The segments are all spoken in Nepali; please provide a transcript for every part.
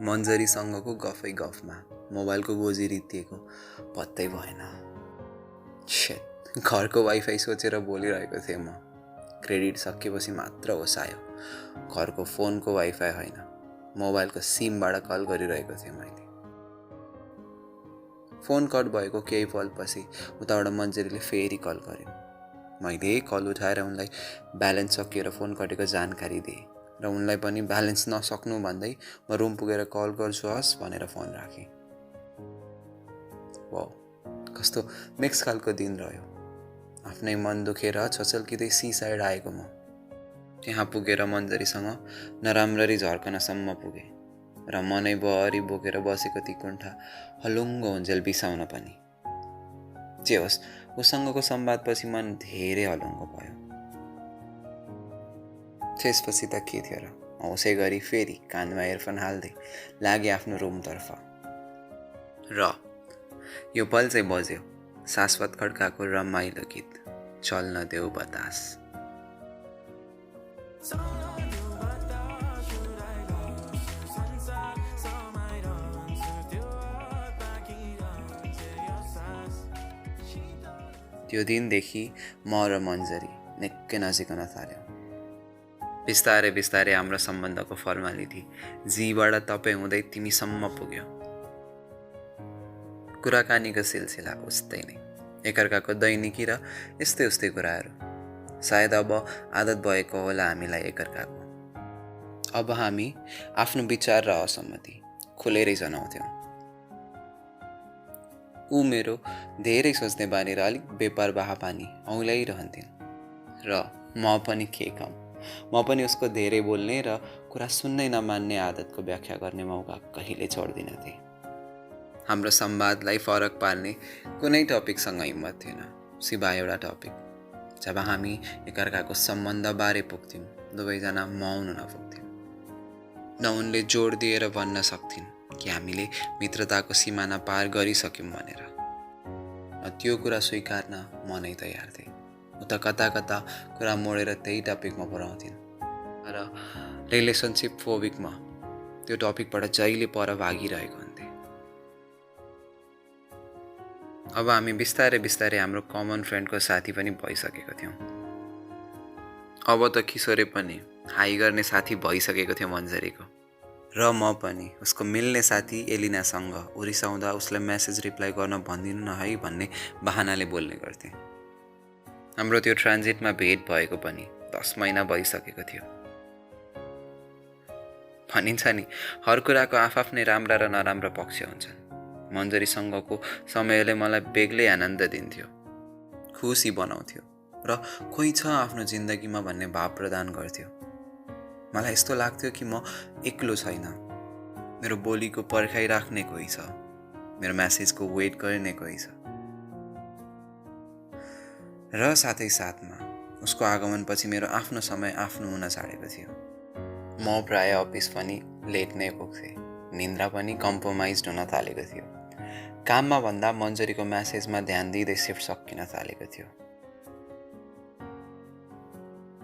मन्जरीसँगको गफै गफमा मोबाइलको गोजी रित्तिएको पत्तै भएन। घरको वाइफाई सोचेर बोलिरहेको थिएँ म। क्रेडिट सकिएपछि मात्र होस आयो। घरको फोनको वाइफाई होइन, मोबाइलको सिमबाट कल गरिरहेको थिएँ मैले। फोन कट भएको केही पलपछि उताबाट मन्जरीले फेरि कल गरिन्। मैले कल उठाएर उनलाई ब्यालेन्स सकिएर फोन कटेको जानकारी दिएँ र उनलाई पनि ब्यालेन्स नसक्नु भन्दै म रुम पुगेर कल गर्छु हस् भनेर फोन राखेँ। वाउ, कस्तो मिक्स खालको दिन रह्यो। आफ्नै मन दुखेर छचल्किँदै सी साइड आएको म त्यहाँ पुगेर मन्जरीसँग नराम्ररी झर्कनसम्म पुगेँ र मनैभरि बोकेर बसेको ती कुण्ठा हलुङ्गो हुन्जेल बिसाउन पनि। जे होस्, उसँगको संवादपछि मन धेरै हलुङ्गो भयो। त्यसपछि त के थियो र, हौसै गरी फेरि कानमा इयरफोन हाल्दै लागे आफ्नो रुमतर्फ। र यो पल चाहिँ बज्यो शाश्वत खड्काको रमाइलो गीत चल्न देऊ बतास। त्यो दिनदेखि म र मन्जरी निकै नजिकन थाल्यौँ। बिस्तारै बिस्तारै हाम्रो सम्बन्धको फर्मालिटी जीबाट तपाईँ हुँदै तिमीसम्म पुग्यो। कुराकानीको सिलसिला उस्तै नै, एकअर्काको दैनिकी र यस्तै उस्तै कुराहरू। सायद अब आदत भएको होला हामीलाई एकअर्काको। अब हामी आफ्नो विचार र असहमति खुलेरै जनाउँथ्यौँ। ऊ मेरो धेरै सोच्ने बानी र अलिक बेपरवाह बानी औँल्याइरहन्थिन् र म पनि के कम, म पनि उसको धेरै बोल्ने र कुरा सुन्नै नमान्ने आदतको व्याख्या गर्ने मौका कहिले छोड्दिनथेँ। हाम्रो संवादलाई फरक पार्ने कुनै टपिकसँग हिम्मत थिएन सिवाय एउटा टपिक जब हामी एकअर्काको सम्बन्धबारे पुग्थ्यौँ दुवैजना मौन नपुग्थ्यौँ। न उनले जोड दिएर भन्न सक्थिन् कि हामीले मित्रताको सिमाना पार गरिसक्यौँ भनेर, न त्यो कुरा स्वीकार्न म नै तयार थिएँ। उता कता कता कुरा मोडेर त्यही टपिकमा पुर्याउँथिन् र रिलेसनसिप फोबिकमा त्यो टपिकबाट जहिले पर भागिरहेको हुन्थे। अब हामी बिस्तारै बिस्तारै हाम्रो कमन फ्रेन्डको साथी पनि भइसकेको थियौँ। अब त किशोरे पनि हाई गर्ने साथी भइसकेको थियो मन्जरीको, र म पनि उसको मिल्ने साथी एलिनासँग उरिसाउँदा उसलाई मेसेज रिप्लाई गर्न भन्दिनु न है भन्ने बहानाले बोल्ने गर्थेँ। हाम्रो त्यो ट्रान्जिटमा भेट भएको पनि 10 महिना भइसकेको थियो। भनिन्छ नि, हर कुराको आफआफ्नै राम्रा र नराम्रा पक्ष हुन्छन्। मन्जरीसँगको समयले मलाई बेग्लै आनन्द दिन्थ्यो, खुसी बनाउँथ्यो र कोही छ आफ्नो जिन्दगीमा भन्ने भाव प्रदान गर्थ्यो। मलाई यस्तो लाग्थ्यो कि म एक्लो छैन, मेरो बोलीको पर्खाइराख्ने कोही छ, मेरो म्यासेजको वेट गर्ने कोही छ। र साथै साथमा उसको आगमनपछि मेरो आफ्नो समय आफ्नो हुन छाडेको थियो। म प्राय अफिस पनि लेट नै पुग्थेँ, निन्द्रा पनि कम्प्रोमाइज हुन थालेको थियो। काममा भन्दा मन्जरीको म्यासेजमा ध्यान दिँदै सिफ्ट सकिन थालेको थियो।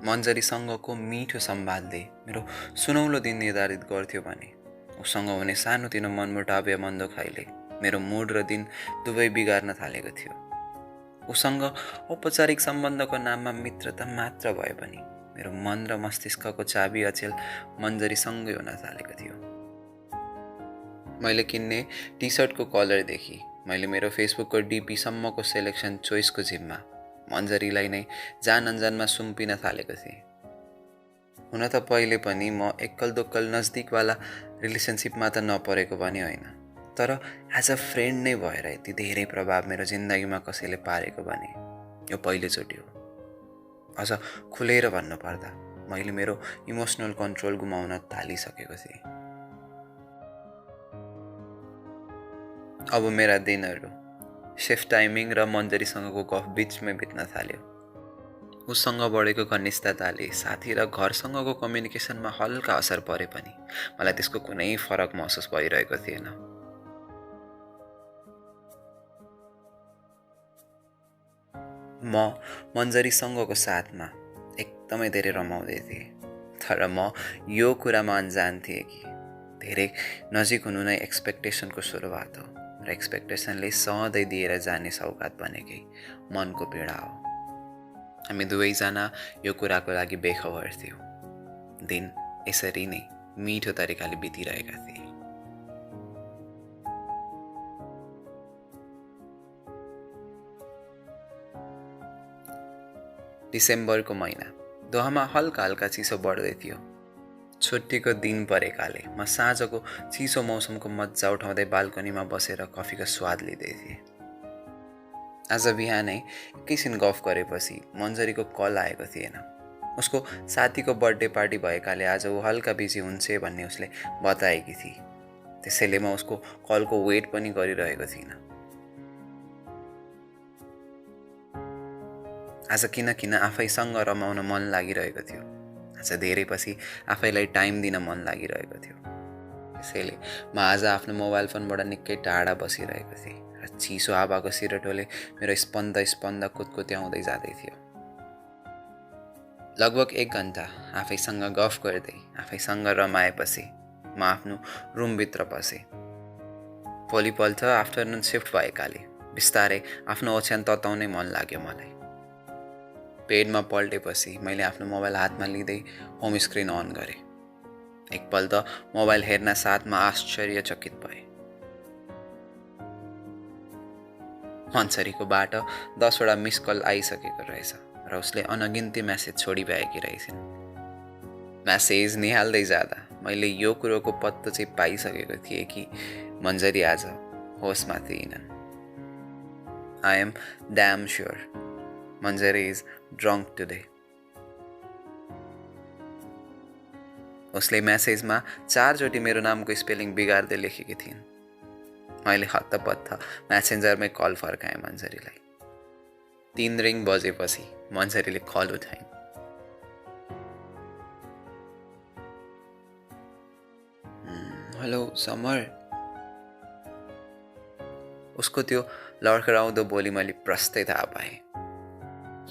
मन्जरीसँगको मिठो संवादले मेरो सुनौलो दिन निर्धारित गर्थ्यो भने उसँग हुने सानोतिनो मनमुटाव या मनदुखाइले मेरो मुड र दिन दुवै बिगार्न थालेको थियो। उसँग औपचारिक सम्बन्धको नाममा मित्रता मात्र भए पनि मेरो मन र मस्तिष्कको चाबी अचेल मन्जरीसँगै हुन थालेको थियो। मैले किन्ने टी सर्टको कलरदेखि मैले मेरो फेसबुकको डिपीसम्मको सेलेक्सन चोइसको जिम्मा मन्जरीलाई नै जान अनजानमा सुम्पिन थालेको थिएँ। हुन त पहिले पनि म एक्कल दोक्कल नजदिकवाला रिलेसनसिपमा त नपरेको पनि होइन, तर एज अ फ्रेन्ड नै भएर यति धेरै प्रभाव मेरो जिन्दगीमा कसैले पारेको भने यो पहिलोचोटि हो। अझ खुलेर भन्नुपर्दा मैले मेरो इमोसनल कन्ट्रोल गुमाउन थालिसकेको थिएँ। अब मेरा दिनहरू सिफ्ट टाइमिङ र मन्जरीसँगको गफ बिचमै बित्न थाल्यो। उसँग बढेको घनिष्ठताले साथी र घरसँगको कम्युनिकेसनमा हल्का असर परे पनि मलाई त्यसको कुनै फरक महसुस भइरहेको थिएन। म मन्जरीसँगको साथमा एकदमै धेरै रमाउँदै थिएँ, तर म यो कुरामा अन्जान थिएँ कि धेरै नजिक हुनु नै एक्सपेक्टेसनको सुरुवात हो र एक्सपेक्टेसनले सधैँ दिएर जाने सौगात बनेकै मनको पीडा हो। हामी दुवैजना यो कुराको लागि बेखबर थियौँ। दिन यसरी नै मिठो तरिकाले बितिरहेका थिए। डिसेम्बरको महिना, दोहामा हल्का हल्का चिसो बढ्दै थियो। छुट्टीको दिन परेकाले म साँझको चिसो मौसमको मजा उठाउँदै बाल्कनीमा बसेर कफीको स्वाद लिँदै थिएँ। आज बिहानै एकैछिन गफ गरेपछि मन्जरीको कल आएको थिएन। उसको साथीको बर्थडे पार्टी भएकाले आज ऊ हल्का बिजी हुन्छ भन्ने उसले बताएकी थिए। त्यसैले म उसको कलको वेट पनि गरिरहेको थिइनँ। आज किन आफैसँग रमाउन मन लागिरहेको थियो। आज धेरै पछि आफैलाई टाइम दिन मन लागिरहेको थियो। त्यसैले म आज आफ्नो मोबाइल फोनबाट निकै टाढा बसिरहेको थिएँ र चिसो हावाको सिरटोले मेरो स्पन्द कुदकुत्याउँदै जाँदै थियो। लगभग 1 घन्टा आफैसँग गफ गर्दै आफैसँग रमाएपछि म आफ्नो रुमभित्र पसेँ। भोलिपल्ट आफ्टरनुन सिफ्ट भएकाले बिस्तारै आफ्नो ओछ्यान तताउनै मन लाग्यो मलाई। बेडमा पल्टेपछि मैले आफ्नो मोबाइल हातमा लिँदै होम स्क्रिन अन गरेँ। एकपल्ट मोबाइल हेर्न साथमा आश्चर्यचकित भएँ। मन्सरीकोबाट 10 वटा मिस कल आइसकेको रहेछ र उसले अनगिन्ती म्यासेज छोडिभएकी रहेछन्। म्यासेज निहाल्दै जाँदा मैले यो कुरोको पत्तो चाहिँ पाइसकेको थिएँ कि मन्जरी आज होसमा थिएनन्। I am damn sure Manjari is drunk today. उसले म्यासेजमा 4 चोटि मेरो नामको स्पेलिङ बिगार्दै लेखेकी थिइन्। मैले हत्तपत्त म्यासेन्जरमै कल फर्काएँ मन्जरीलाई। 3 रिङ बजेपछि मन्जरीले कल उठाइन्। हेलो समर। उसको त्यो लड्खडाउँदो बोली मैले प्रस्तै थाहा पाएँ।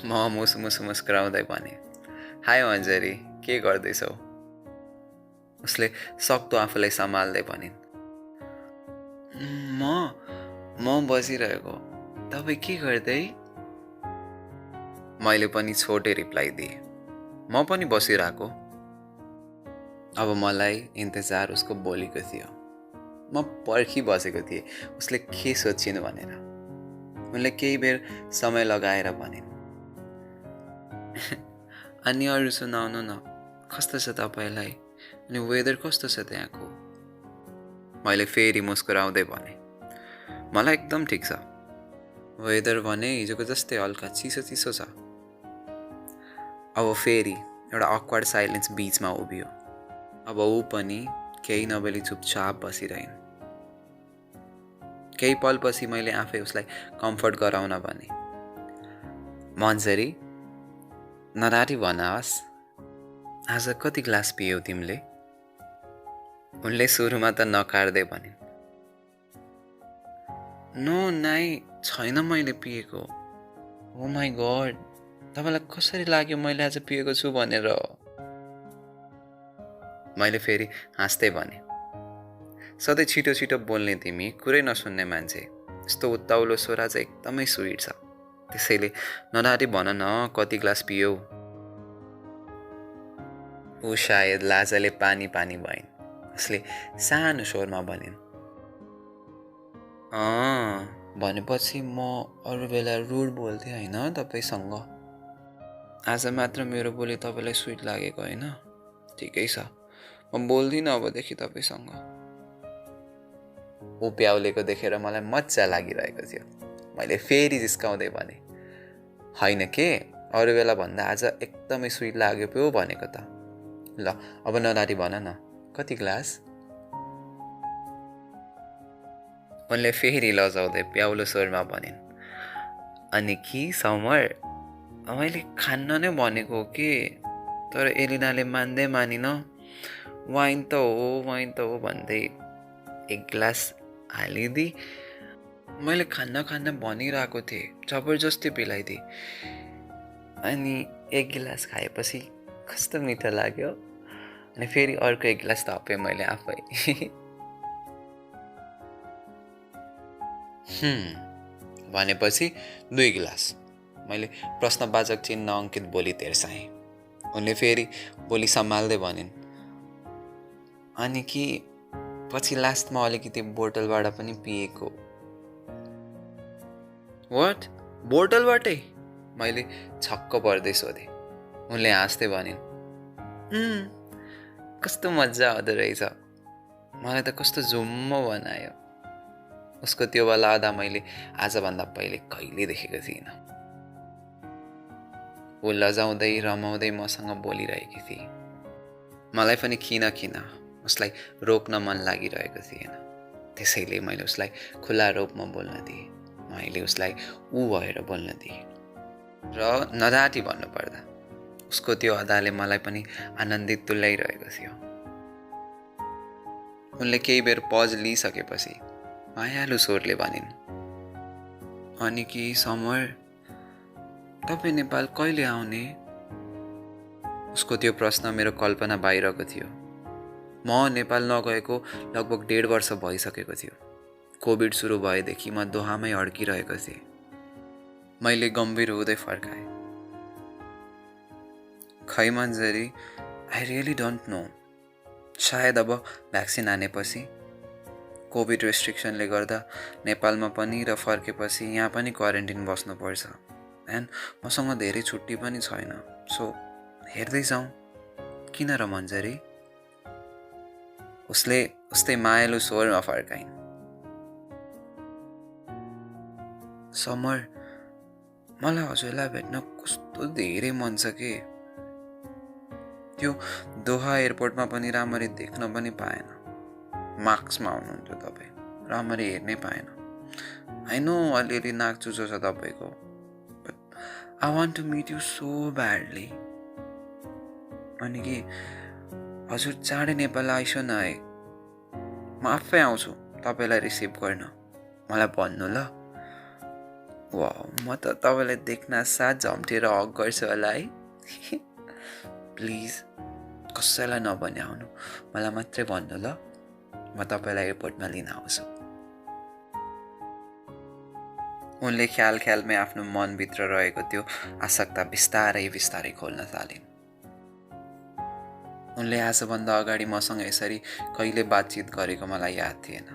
म मुस्कुराउँदै भने, हाई मन्जरी, के गर्दैछौ? उसले सक्दो आफूलाई सम्हाल्दै भनिन्, म बसिरहेको, तपाईँ के गर्दै? मैले पनि छोटे रिप्लाई दिएँ, म पनि बसिरहेको। अब मलाई इन्तजार उसको बोलीको थियो। म पर्खिबसेको थिएँ उसले के सोचिन् भनेर। उनले केही बेर समय लगाएर भनिन्, अनि अरू सुनाउनु न, कस्तो छ तपाईँलाई? अनि वेदर कस्तो छ त्यहाँको? मैले फेरि मुस्कुराउँदै भने, मलाई एकदम ठिक छ। वेदर भने हिजोको जस्तै हल्का चिसो छ। अब फेरि एउटा अक्वर्ड साइलेन्स बिचमा उभियो। अब ऊ पनि केही नबोली चुपचाप बसिरहन्। केही पलपछि मैले आफै उसलाई कम्फर्ट गराउन भने, मन्जरी, नराठी भनास्, आज कति ग्लास पियौ तिमीले? उनले सुरुमा त नकार्दै भनिन्, नो नाइ, छैन मैले पिएको। ओ माई गड, तपाईँलाई कसरी लाग्यो मैले आज पिएको छु भनेर? मैले फेरि हाँस्दै भने, सधैँ छिटो बोल्ने तिमी, कुरै नसुन्ने मान्छे, यस्तो उत्ताउलो स्वरा चाहिँ एकदमै स्विट छ। त्यसैले नराठी भन न, कति ग्लास पियौ? ऊ सायद लाजले पानी भइन्। उसले सानो स्वरमा भनिन्, भनेपछि म अरू बेला रुड बोल्थेँ होइन तपाईँसँग? आज मात्र मेरो बोली तपाईँलाई स्विट लागेको होइन? ठिकै छ, म बोल्दिनँ अबदेखि तपाईँसँग। ऊ प्याउलेको देखेर मलाई मजा लागिरहेको थियो। मैले फेरि जिस्काउँदै भने, होइन के, अरू बेला भन्दा आज एकदमै स्विट लाग्यो पो भनेको त। ल अब नराठी भन न, कति ग्लास? उनले फेरि लजाउँदै प्याउलो स्वरमा भनिन्, अनि कि समर, मैले खान्न नै भनेको हो कि, तर एलिनाले मानिन, वाइन त हो भन्दै 1 ग्लास हालिदिई मैले खान्न भनिरहेको थिएँ, जबरजस्ती पिलाइदिए। अनि 1 गिलास खाएपछि कस्तो मिठो लाग्यो। अनि फेरि अर्को एक गिलास थपेँ मैले आफै। भनेपछि 2 गिलास। मैले प्रश्नवाचक चिन्ह अङ्कित बोली तेर्साएँ। उनले फेरि बोली सम्हाल्दै भनिन्, अनि कि पछि लास्टमा अलिकति बोतलबाट पनि पिएको। वाट? बोतलबाटै? मैले छक्क पर्दै सोधेँ। उनले हाँस्दै भनिन्, कस्तो मजा आउँदो रहेछ, मलाई त कस्तो झुम्म बनायो। उसको त्यो वाला आधा मैले आजभन्दा पहिले कहिले देखेको थिइनँ। ऊ लजाउँदै रमाउँदै मसँग बोलिरहेकी थिए। मलाई पनि किन उसलाई रोक्न मन लागिरहेको थिएन। त्यसैले मैले उसलाई खुला रूपमा बोल्न दिएँ। मैले उसलाई ऊ भएर बोल्न दिएँ। र नदाटी भन्नुपर्दा उसको त्यो अदाले मलाई पनि आनन्दित तुल्याइरहेको थियो। उनले केही बेर पज लिइसकेपछि मायालु स्वरले भनिन्, अनि कि समर, तपाईँ नेपाल कहिले आउने? उसको त्यो प्रश्न मेरो कल्पना बाहिरको थियो। म नेपाल नगएको लगभग 1.5 वर्ष भइसकेको थियो। कोभिड सुरु भएदेखि म दोहामै अड्किरहेको थिएँ। मैले गम्भीर हुँदै फर्काएँ, खै मन्जरी, आई रियली डोन्ट नो। सायद अब भ्याक्सिन हानेपछि, कोभिड रेस्ट्रिक्सनले गर्दा नेपालमा पनि र फर्केपछि यहाँ पनि क्वारेन्टिन बस्नुपर्छ। एन्ड मसँग धेरै छुट्टी पनि छैन। सो हेर्दै जाउँ, किन र मन्जरी? उसले उस्तै मायालु स्वरमा फर्काइन्, समर, मलाई हजुरलाई भेट्न कस्तो धेरै मन छ कि। त्यो दोहा एयरपोर्टमा पनि राम्ररी देख्न पनि पाएन। मार्क्समा हुनुहुन्थ्यो तपाईँ, राम्ररी हेर्नै पाएन। आई नो अलिअलि नाक चुचो छ तपाईँको, but I want to meet you so badly. अनि कि हजुर चाँडै नेपाल आइसो न है, म आफै आउँछु तपाईँलाई रिसिभ गर्न, मलाई भन्नु ल। वा, म त तपाईँलाई देख्न साथ झम्टेर हक गर्छु होला है। प्लिज कसैलाई नभनी आउनु, मलाई मात्रै भन्नु ल, म तपाईँलाई एयरपोर्टमा लिन आउँछु। उनले ख्याल ख्यालमै आफ्नो मनभित्र रहेको त्यो आसक्ता बिस्तारै बिस्तारै खोल्न थालिन्। उनले आजभन्दा अगाडि मसँग यसरी कहिले बातचित गरेको मलाई याद थिएन।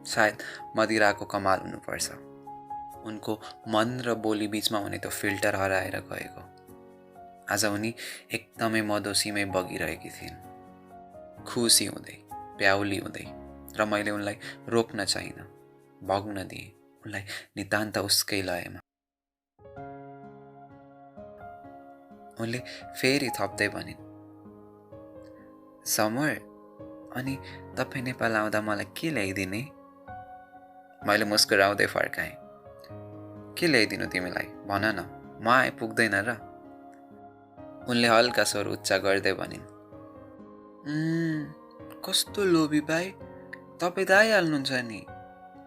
सायद मदिराको कमाल हुनुपर्छ। उनको मन र बोली बिचमा हुने त्यो फिल्टर हराएर गएको। आज उनी एकदमै मधोसीमै बगिरहेकी थिइन्, खुसी हुँदै, प्याउली हुँदै। र मैले उनलाई रोक्न चाहिन, भग्न दिएँ उनलाई नितान्त उसकै लयमा। उनले फेरि थप्दै भनिन्, समर, अनि तपाईँ नेपाल आउँदा मलाई के ल्याइदिने? मैले मुस्कुराउँदै फर्काएँ, के ल्याइदिनु तिमीलाई भन न, म आइपुग्दैन र? उनले हल्का स्वर उच्च गर्दै भनिन्, कस्तो लोभी भाइ, तपाईँ त आइहाल्नुहुन्छ नि,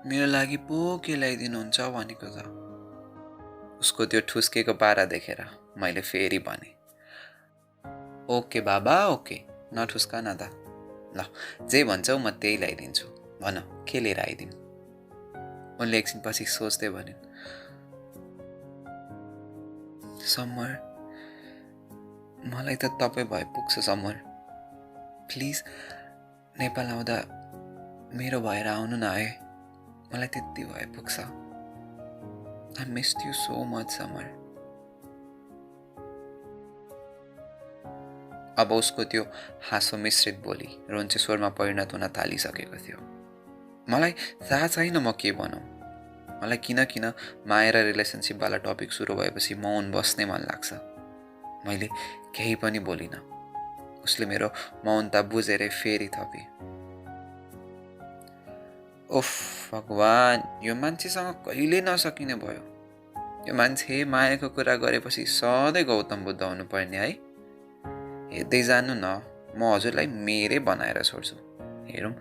मेरो लागि पो के ल्याइदिनुहुन्छ भनेको त। उसको त्यो ठुस्केको पारा देखेर मैले फेरि भने, ओके बाबा ओके, नठुस्का न त, ल जे भन्छौ म त्यही ल्याइदिन्छु, भन के लिएर आइदिउँ? उनले एकछिनपछि सोच्दै भनिन्, समर, मलाई त तपाईँ भए पुग्छ समर, प्लिज नेपाल आउँदा मेरो भएर आउनु न है, मलाई त्यति भए पुग्छ। I missed you so much summer. अब उसको त्यो हाँसो मिश्रित बोली रोन्चे स्वरमा परिणत हुन थालिसकेको थियो। मलाई थाहा छैन म के भनौँ। मलाई किन माया र रिलेसनसिपवाला टपिक सुरु भएपछि मौन बस्ने मन लाग्छ। मैले केही पनि बोलिनँ। उसले मेरो मौनता बुझेरै फेरि थपे, ओफ भगवान, यो मान्छेसँग कहिले नसकिने भयो। यो मान्छे मायाको कुरा गरेपछि सधैँ गौतम बुद्ध हुनुपर्ने है। हेर्दै जानु न, म हजुरलाई मेरै बनाएर छोड्छु। हेरौँ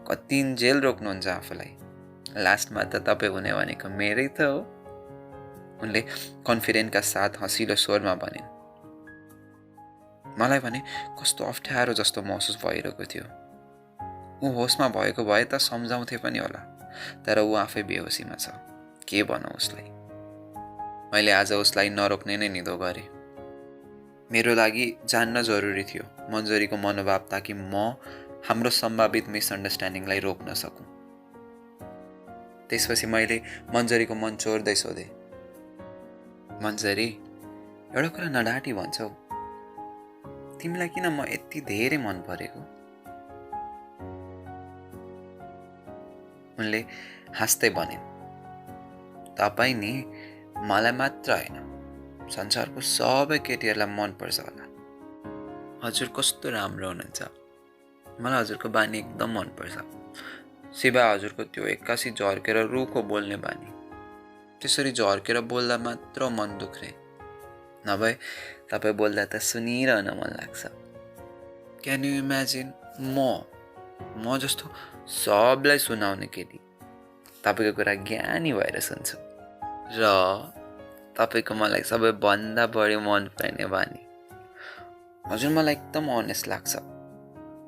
कति जेल रोक्नुहुन्छ आफूलाई, लास्टमा त तपाईँ हुने भनेको मेरै त हो। उनले कन्फिडेन्टका साथ हँसिलो स्वरमा भनिन्, मलाई भने कस्तो अप्ठ्यारो जस्तो महसुस भइरहेको थियो। ऊ होसमा भएको भए त सम्झाउँथे पनि होला, तर ऊ आफै बेहोसीमा छ। के भनौँ उसलाई? मैले आज उसलाई नरोक्ने नै निधो गरेँ। मेरो लागि जान्न जरुरी थियो मन्जरीको मनोभाव, ताकि म हाम्रो सम्भावित मिसअन्डरस्ट्यान्डिङलाई रोक्न सकूँ। त्यसपछि मैले मन्जरीको मन चोर्दै सोधेँ, मन्जरी, एउटा कुरा नडाँटी भन्छौ, तिमीलाई किन म यति धेरै मन परेको? उनले हाँस्दै भनिन्, तपाईँ नि मलाई मात्र होइन, संसारको सबै केटीहरूलाई मनपर्छ होला। हजुर कस्तो राम्रो हुनुहुन्छ। मलाई हजुरको बानी एकदम मनपर्छ। सिवाय हजुरको त्यो एक्कासी झर्केर रुखो बोल्ने बानी। त्यसरी झर्केर बोल्दा मात्र मन दुख्ने, नभए तपाईँ बोल्दा त सुनिरहन मन लाग्छ। क्यान यु इमेजिन, म जस्तो सबलाई सुनाउने केटी तपाईँको कुरा ज्ञानी भएर सुन्छु, र तपाईँको मलाई सबैभन्दा बढी मन पर्ने बानी। हजुर मलाई एकदम अनेस्ट लाग्छ।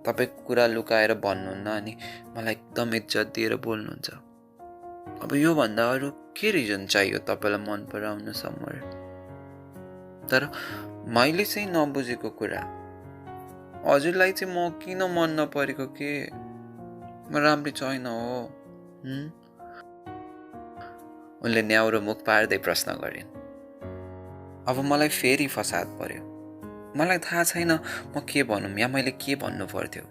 तपाईँको कुरा लुकाएर भन्नुहुन्न अनि मलाई एकदम इज्जत दिएर बोल्नुहुन्छ। अब योभन्दा अरू के रिजन चाहियो तपाईँलाई मन पराउनु समर? तर मैले चाहिँ नबुझेको कुरा, हजुरलाई चाहिँ म किन मन नपरेको के? म राम्री छैन हो? उनले न्याउरो मुख पार्दै प्रश्न गरिन्। अब मलाई फेरि फसाद पर्यो। मलाई थाहा छैन म के भनौँ या मैले के भन्नु पर्थ्यो।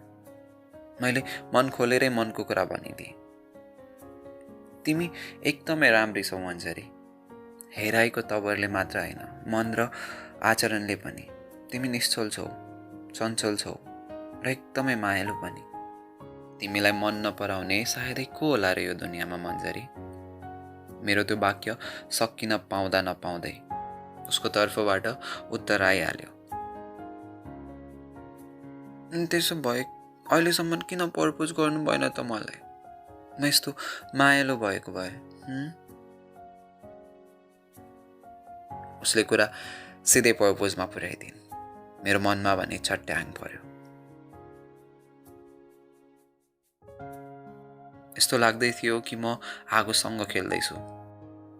मैले मन खोलेरै मनको कुरा भनिदिएँ। तिमी एकदमै राम्री छौ मन्जरी। हेराइको तवरले मात्र होइन, मन र आचरणले पनि। तिमी निश्चल छौ, चञ्चल छौ र एकदमै मायालु पनि। तिमीलाई मन नपराउने सायदै को होला र यो दुनियाँमा मन्जरी? मेरो त्यो वाक्य सकिन पाउँदा नपाउँदै उसको तर्फबाट उत्तर आइहाल्यो। त्यसो भए अहिलेसम्म किन प्रपोज गर्नु भएन त मलाई? म यस्तो मायालु भएको भए। उसले कुरा सिधै प्रपोजमा पुर्याइदिन्। मेरो मनमा भने छट्याङ पर्यो। यस्तो लाग्दै थियो कि म आगोसँग खेल्दैछु,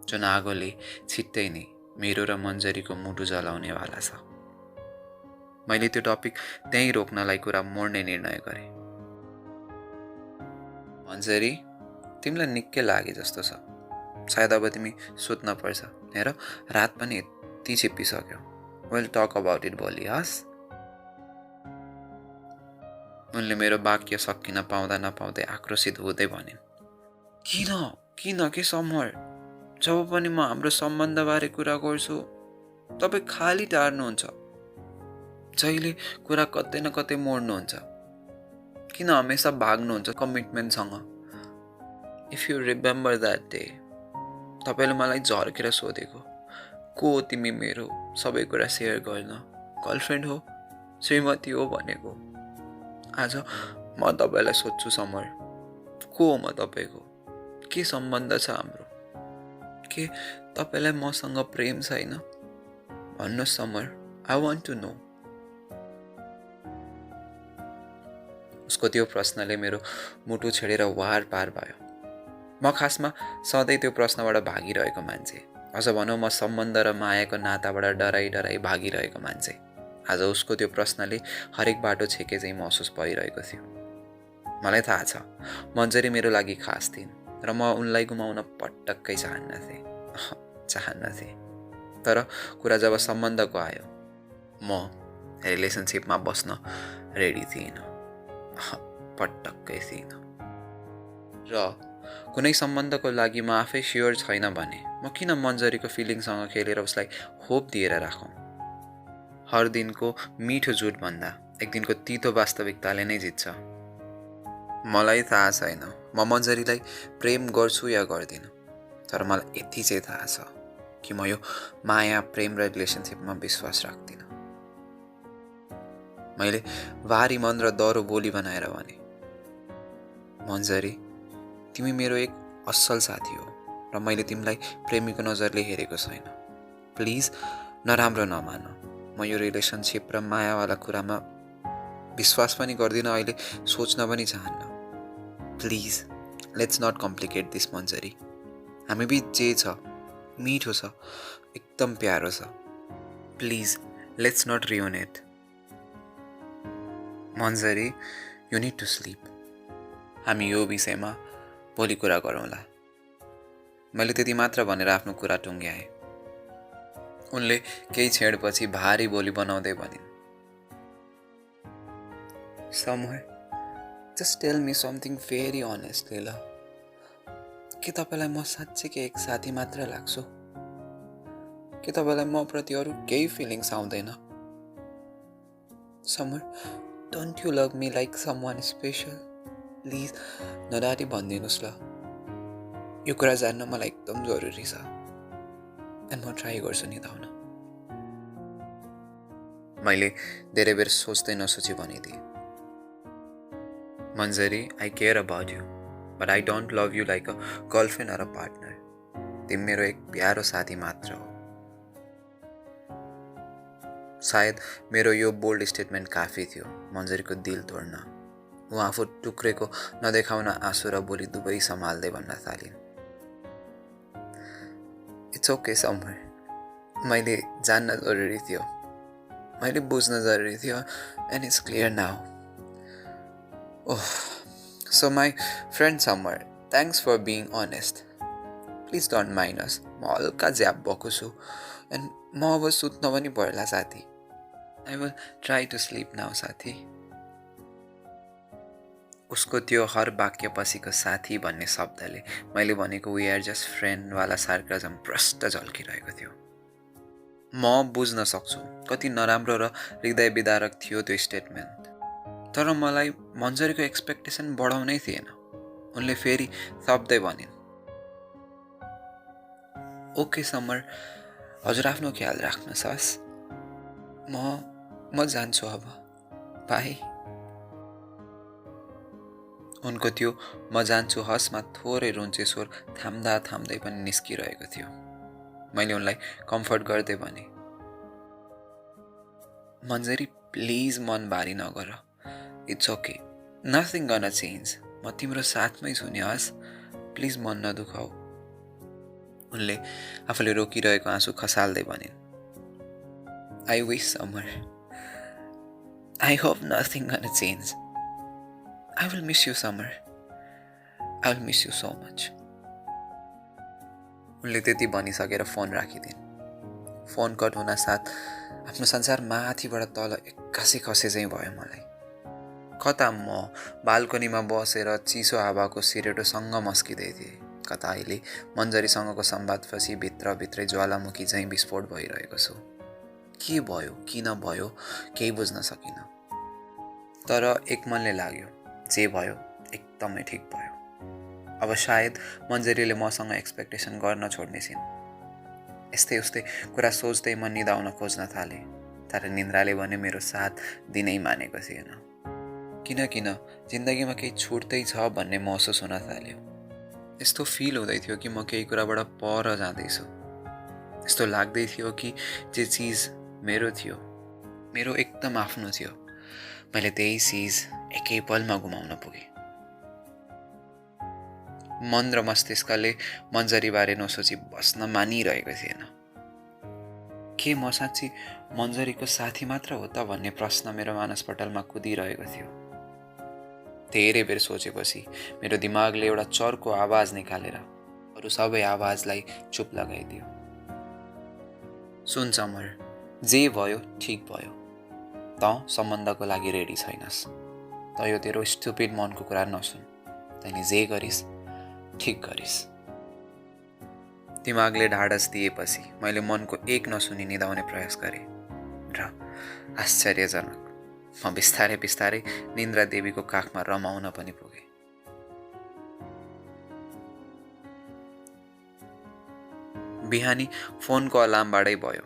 जुन आगोले छिट्टै नै मेरो र मन्जरीको मुटु जलाउनेवाला छ। मैले त्यो टपिक त्यहीँ रोक्नलाई कुरा मोड्ने निर्णय गरेँ। मन्जरी, तिमीलाई निकै लागे जस्तो छ। सायद अब तिमी सुत्न पर्छ। हेर, रात पनि यति छिप्पिसक्यो। विल टक अबाउट इट भोलि, हस्? उनले मेरो वाक्य सकिन पाउँदा नपाउँदै आक्रोशित हुँदै भनिन्, किन के समर? जब पनि म हाम्रो सम्बन्धबारे कुरा गर्छु तपाईँ खाली टार्नुहुन्छ। जहिले कुरा कतै न कतै मोड्नुहुन्छ। किन हमेसा भाग्नुहुन्छ कमिटमेन्टसँग? If you remember that day, तपाईँले मलाई झर्केर सोधेको, को तिमी मेरो सबै कुरा सेयर गर्न? गर्लफ्रेन्ड हो, श्रीमती हो भनेको। आज म तपाईँलाई सोध्छु समर, को हो म तपाईँको? के सम्बन्ध छ हाम्रो? के तपाईँलाई मसँग प्रेम छैन? भन्नुहोस् Samar, I want to know. उसको त्यो प्रश्नले मेरो मुटु छेडेर वार पार भयो। म खासमा सधैँ त्यो प्रश्नबाट भागिरहेको मान्छे। अझ भनौँ म सम्बन्ध र मायाको नाताबाट डराई भागिरहेको मान्छे। आज उसको त्यो प्रश्नले हरेक बाटो छेके चाहिँ महसुस भइरहेको थियो। मलाई थाहा छ मन्जरी मेरो लागि खास थिइन् र म उनलाई गुमाउन पटक्कै चाहन्नथे। तर कुरा जब सम्बन्धको आयो, म रिलेसनसिपमा बस्न रेडी थिइनँ। पटक्कै थिइनँ। र कुनै सम्बन्धको लागि म आफै स्योर छैन भने म किन मन्जरीको फिलिङसँग खेलेर उसलाई होप दिएर राखौँ? हर दिनको मिठो झुटभन्दा एक दिनको तितो वास्तविकताले नै जित्छ। मलाई थाहा छैन म मन्जरीलाई प्रेम गर्छु या गर्दिनँ, तर मलाई यति चाहिँ थाहा छ कि म यो माया, प्रेम र रिलेसनसिपमा विश्वास राख्दिनँ। मैले भारी मन र दह्रो बोली बनाएर भने, मन्जरी, तिमी मेरो एक असल साथी हो र मैले तिमीलाई प्रेमीको नजरले हेरेको छैन। प्लिज नराम्रो नमान। म म यो रिलेसनसिप र मायावाला कुरामा विश्वास पनि गर्दिनँ, अहिले सोच्न पनि चाहन्न। Please let's not complicate this Manjari. हामी बिच जे छ मिठो छ, एकदम प्यारो छ। Please let's not reunite. Manjari, you need to sleep. हामी यो विषयमा भोलि कुरा गरौँला। मैले त्यति मात्र भनेर आफ्नो कुरा टुङ्ग्याएँ। उनले केही छेडपछि भारी बोली बनाउँदै भनिन्, somewhere just tell me something very honestly ल। के तपाईँलाई म साँच्चैकै एक साथी मात्र लाग्छु? के तपाईँलाई म प्रति अरू केही फिलिङ्स आउँदैन? Somewhere don't you love me like someone special? Please नडाटी भनिदिनुहोस् ल। यो कुरा जान्न मलाई एकदम जरुरी छ एन्ड म ट्राई गर्छु निधाउन। मैले धेरै बेर सोच्दै नसोची भनिदिएँ, Manjari, I care about you but I don't love you like a girlfriend or a partner. तिमी मेरो एक प्यारो साथी मात्र हो। सायद मेरो यो बोल्ड स्टेटमेन्ट काफी थियो मन्जरीको दिल तोड्न। ऊ आफू टुक्रेको नदेखाउन आँसु र बोली दुवै सम्हाल्दै भन्न थालिन्, इट्स ओके समवेयर। मैले जान्न जरुरी थियो, मैले बुझ्न जरुरी थियो and it's clear now. Oh, so my friend somewhere, thanks for being honest. Please don't mind us. म हल्का ज्याप भएको छु एन्ड म अब सुत्न पनि पर्ला साथी। I will try to sleep now साथी। उसको त्यो हर वाक्यपछिको साथी भन्ने शब्दले मैले भनेको वी आर जस्ट फ्रेन्डवाला सार्काजम प्रष्ट झल्किरहेको थियो। म बुझ्न सक्छु कति नराम्रो र हृदय विदारक थियो त्यो स्टेटमेन्ट, तर मलाई मन्जरीको एक्सपेक्टेसन बढाउनै थिएन। उनले फेरि थप्दै भनिन्, ओके समर, हजुर आफ्नो ख्याल राख्नुहोस् हस्। म जान्छु अब, बाई। उनको त्यो म जान्छु हसमा थोरै रुन्चे स्वर थाम्दा थाम्दै पनि निस्किरहेको थियो। मैले उनलाई कम्फर्ट गर्दै भने, मन्जरी प्लिज मन भारी नगर, it's okay, nothing gun change. म तिम्रो साथमै छु नि हस्, प्लिज मन नदुखाऊ। उनले आफूले रोकिरहेको आँसु खसाल्दै भनिन्, I wish summer, I hope nothing gun change. I will miss you, Summer. I will miss you so much. उनले त्यति भनिसकेर फोन राखिदिन्। फोन कट हुन साथ आफ्नो संसार माथिबाट तल एक्कासी खसे चाहिँ भयो मलाई। कता म बाल्कनीमा बसेर चिसो हावाको सिरेटोसँग मस्किँदै थिएँ, कता अहिले मन्जरीसँगको संवादपछि भित्रभित्रै ज्वालामुखी चाहिँ विस्फोट भइरहेको छु। के भयो किन भयो केही बुझ्न सकिनँ, तर एक मनले लाग्यो जे भयो एकदमै ठिक भयो। अब सायद मन्जरीले मसँग एक्सपेक्टेसन गर्न छोड्ने छिन्। यस्तै उस्तै कुरा सोच्दै म निदाउन खोज्न थालेँ, तर निन्द्राले भने मेरो साथ दिनै मानेको थिएन। किन जिन्दगीमा केही छुट्दै छ भन्ने महसुस हुन थाल्यो। यस्तो फिल हुँदै थियो कि म केही कुराबाट पर जाँदैछु। यस्तो लाग्दै थियो कि जे चिज मेरो थियो, मेरो एकदम आफ्नो थियो, मैले त्यही चिज एकै पलमा गुमाउन पुगेँ। मन र मस्तिष्कले मन्जरीबारे नसोची बस्न मानिरहेको थिएन। के म साँच्ची मन्जरीको साथी मात्र हो त भन्ने प्रश्न मेरो मानसपटलमा कुदिरहेको थियो। धेरै बेर सोचेपछि मेरो दिमागले एउटा चर्को आवाज निकालेर अरू सबै आवाजलाई चुप लगाइदियो। सुन समर, जे भयो ठिक भयो। त सम्बन्धको लागि रेडी छैनस्, त यो तेरो स्टुपिड मनको कुरा नसुन। तैँले जे गरिस् ठिक गरिस्। दिमागले ढाडस दिएपछि मैले मनको एक नसुनी निदाउने प्रयास गरेँ र आश्चर्यजनक म बिस्तारै बिस्तारै निन्द्रा देवीको काखमा रमाउन पनि पुगेँ। बिहानी फोनको अलार्मबाटै भयो।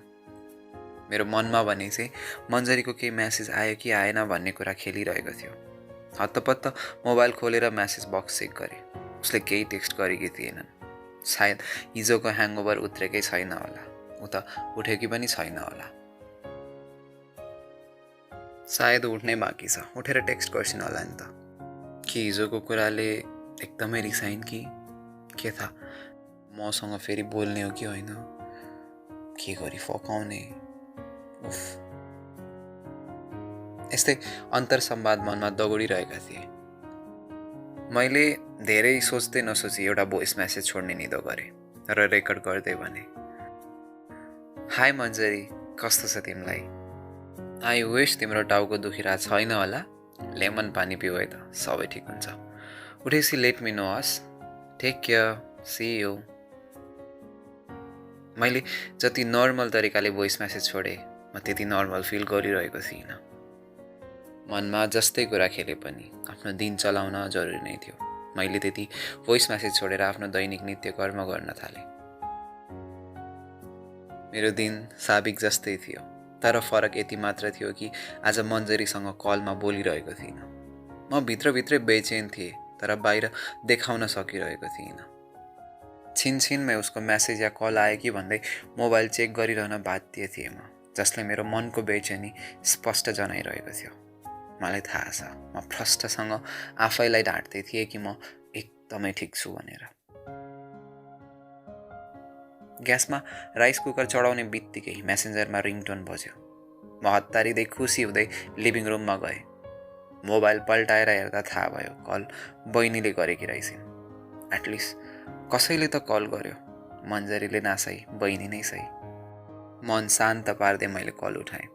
मेरो मनमा भने चाहिँ मन्जरीको केही म्यासेज आयो कि आएन भन्ने कुरा खेलिरहेको थियो। हत्तपत्त मोबाइल खोलेर म्यासेज बक्स चेक गरेँ। उसले केही टेक्स्ट गरेकी थिएनन्। सायद हिजोको ह्याङओभर उत्रेकै छैन होला, ऊ त उठेकी पनि छैन होला। सायद उठ्नै बाँकी छ, उठेर टेक्स्ट गर्छिन् होला नि त। कि हिजोको कुराले एकदमै रिसाइन् कि के थाहा मसँग फेरि बोल्ने हो कि होइन, के गरी फकाउने। उफ, यस्तै अन्तर संवाद मनमा दगुडिरहेका थिए। मैले धेरै सोच्दै नसोची एउटा भोइस मेसेज छोड्ने निदो गरेँ र रेकर्ड गर्दै भने, हाई मन्जरी, कस्तो छ तिमीलाई? आई विश तिम्रो टाउको दुखिरहेको छैन होला, लेमन पानी पिउ है त, सबै ठिक हुन्छ। उठेसी लेट मी नो हस्, टेक केयर, सी यू। मैले जति नर्मल तरिकाले भोइस मेसेज छोडेँ म त्यति नर्मल फिल गरिरहेको थिइनँ। मनमा जस्तै कुरा खेले पनि आफ्नो दिन चलाउन जरुरी नै थियो। मैले त्यति भोइस मेसेज छोडेर आफ्नो दैनिक नित्य कर्म गर्न थालेँ। मेरो दिन साबिक जस्तै थियो, तर फरक यति मात्र थियो कि आज मन्जरीसँग कलमा बोलिरहेको थिइनँ। म भित्रभित्रै बेचैन थिएँ, तर बाहिर देखाउन सकिरहेको थिइनँ। छिनछिनमै उसको मेसेज या कल आयो कि भन्दै मोबाइल चेक गरिरहन बाध्य थिएँ म, जसले मेरो मनको बेचैनी स्पष्ट जनाइरहेको थियो। मलाई थाहा छ म प्रष्टसँग आफैलाई ढाँट्दै थिएँ कि म एकदमै ठिक छु भनेर। ग्यासमा राइस कुकर चढाउने बित्तिकै मेसेन्जरमा रिङटोन बज्यो। म हतारिँदै खुसी हुँदै लिभिङ रुममा गएँ। मोबाइल पल्टाएर हेर्दा थाहा भयो कल बहिनीले गरेकी रहेछिन्। एटलिस्ट कसैले त कल गर्यो, मन्जरीले नसही बहिनी नै सही। मन शान्त पार्दै मैले कल उठाएँ।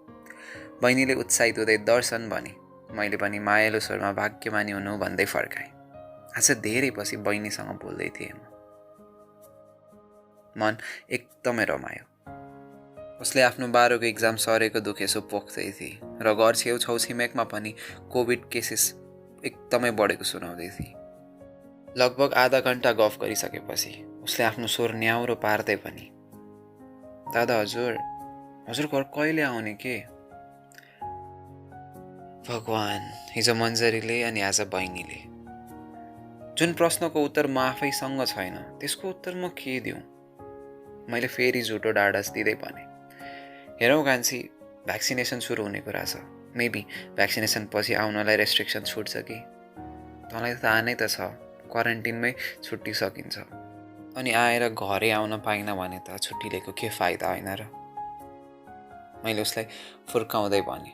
बहिनीले उत्साहित हुँदै दर्शन भने। मैले पनि मायालु स्वरमा भाग्यमानी हुनु भन्दै फर्काएँ। आज धेरै पछि बहिनीसँग बोल्दै थिएँ म। मन एकदमै रमायो। उसले आफ्नो 12को एक्जाम सरेको दुखेसो पोख्दै थिए र घर छेउ छिमेकमा पनि कोभिड केसेस एकदमै बढेको सुनाउँदै थिए। लगभग आधा घन्टा गफ गरिसकेपछि उसले आफ्नो स्वर न्याउरो पार्दै पनि, दादा हजुर घर कहिले आउने के? भगवान, हिजो मन्जरीले अनि आज बहिनीले। जुन प्रश्नको उत्तर म आफैसँग छैन त्यसको उत्तर म के दिउँ? मैले फेरि झुटो ढाडस दिँदै भने, हेरौँ कान्छी, भ्याक्सिनेसन सुरु हुने कुरा छ। मेबी भ्याक्सिनेसन पछि आउनलाई रेस्ट्रिक्सन छुट्छ कि? तँलाई थाहा नै त छ, क्वारेन्टिनमै छुट्टी सकिन्छ। अनि आएर घरै आउन पाइन भने त छुट्टी लिएको के फाइदा होइन र? मैले उसलाई फुर्काउँदै भने,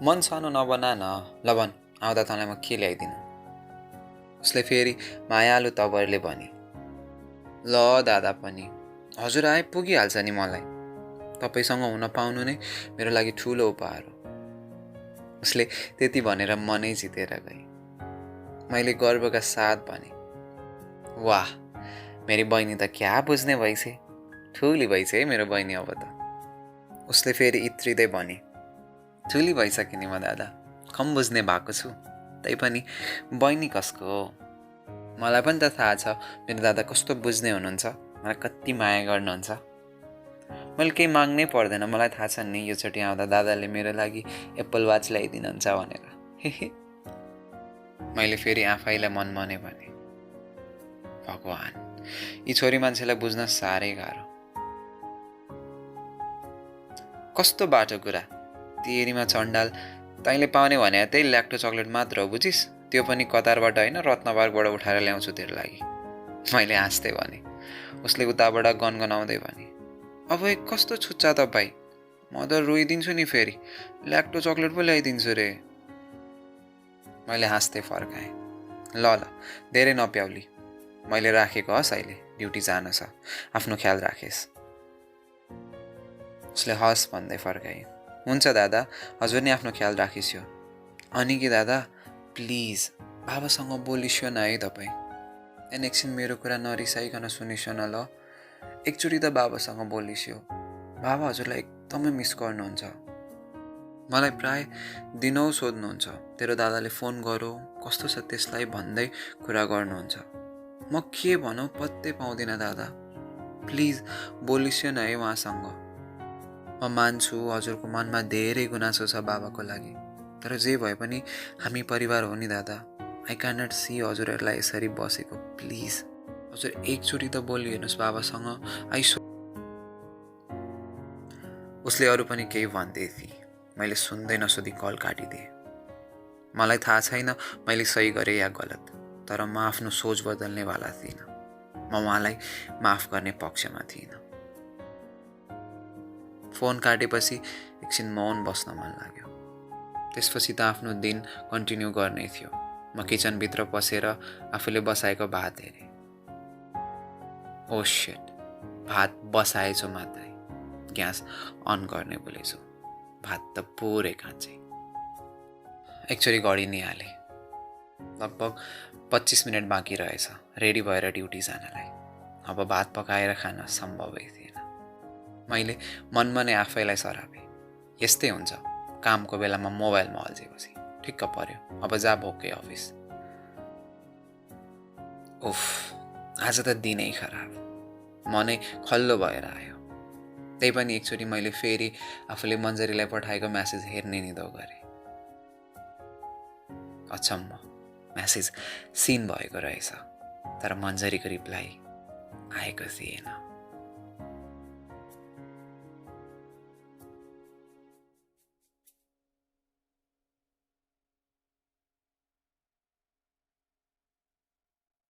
मन सानो नबना न, ल भन आउँदा तँलाई म के ल्याइदिनु? उसले फेरि मायालु तवरले भने, ल दादा पनि, हजुर आइपुगिहाल्छ नि मलाई। तपाईँसँग हुन पाउनु नै मेरो लागि ठुलो उपहार हो। उसले त्यति भनेर मनै जितेर गए। मैले गर्वका साथ भने, वाह, मेरी बहिनी त क्या बुझ्ने भइछे, ठुली भइछे है मेरो बहिनी अब त। उसले फेरि इत्रिँदै भने, ठुली भइसक्यो नि म दादा, कम बुझ्ने भएको छु। तैपनि बहिनी कसको हो? मलाई पनि त थाहा छ मेरो दादा कस्तो बुझ्ने हुनुहुन्छ, मलाई कति माया गर्नुहुन्छ। मैले केही माग्नै पर्दैन, मलाई थाहा छ नि योचोटि आउँदा दादाले मेरो लागि एप्पल वाच ल्याइदिनुहुन्छ भनेर। मैले फेरि आफैलाई मनमनै भने, भगवान, यी छोरी मान्छेलाई बुझ्न साह्रै गाह्रो। कस्तो बाटो कुरा, तेरीमा चण्डाल, तैँले पाउने भने त्यही ल्याक्टो चक्लेट मात्र हो बुझिस्, त्यो पनि कतारबाट होइन रत्नबारबाट उठाएर ल्याउँछु तेरो लागि। मैले हाँस्दै भने। उसले उताबाट गनगनाउँदै भने, अब कस्तो छुच्चा तपाईँ, म त रोइदिन्छु नि फेरि, ल्याक्टो चक्लेट पो ल्याइदिन्छु रे। मैले हाँस्दै फर्काएँ, ल धेरै नप्याउली, मैले राखेको हस्, अहिले ड्युटी जानु छ, आफ्नो ख्याल राखेस्। उसले हस् भन्दै फर्काए। हुन्छ दादा, हजुर नि आफ्नो ख्याल राखिस्यो। अनि कि दादा, प्लिज बाबासँग बोलिस्यो न है तपाईँ। एकछिन मेरो कुरा नरिसाइकन सुनिस्यो न ल। एकचोटि त बाबासँग बोलिस्यो, बाबा हजुरलाई एकदमै मिस गर्नुहुन्छ। मलाई प्राय दिनौ सोध्नुहुन्छ, तेरो दादाले फोन गरौँ कस्तो छ त्यसलाई भन्दै कुरा गर्नुहुन्छ। म के भनौँ पत्तै पाउँदिनँ दादा, प्लिज बोलिस्यो न है उहाँसँग। म मान्छु हजुरको मनमा धेरै गुनासो छ बाबाको लागि, तर जे भए पनि हामी परिवार हो नि दादा। आई क्यान नट सी हजुरहरूलाई यसरी बसेको, प्लिज हजुर एकचोटि त बोलिहेर्नुहोस् बाबासँग। उसले अरू पनि केही भन्दै थिए। मैले सुन्दै नसोधी कल काटिदिएँ। मलाई थाहा छैन मैले सही गरेँ या गलत, तर म आफ्नो सोच बदल्नेवाला थिइनँ। म उहाँलाई माफ गर्ने पक्षमा थिइनँ। फोन काटेपछि एकछिन मौन बस्न मन लाग्यो। त्यसपछि त आफ्नो दिन कन्टिन्यू गर्नै थियो। म किचनभित्र पसेर आफूले बसाएको भात हेरेँ। ओ शिट, भात बसाएछु मात्रै, ग्यास अन गर्ने बोलेछु। भात त पुरै काँचै। एकचोटि घडी निहालेँ। लगभग 25 मिनट बाँकी रहेछ रेडी भएर ड्युटी जानलाई। अब भात पकाएर खान सम्भवै थिएन। मैले मनमा नै आफैलाई सरापेँ। यस्तै हुन्छ, कामको बेलामा मोबाइलमा अल्झेपछि ठिक्क पर्यो, अब जा भोकै अफिस। उफ, आज त दिनै खराब। मनै खल्लो भएर आयो। त्यही पनि एकचोटि मैले फेरि आफूले मन्जरीलाई पठाएको म्यासेज हेर्ने निदो गरेँ। अचम्म, म्यासेज सिन भएको रहेछ, तर मन्जरीको रिप्लाई आएको थिएन।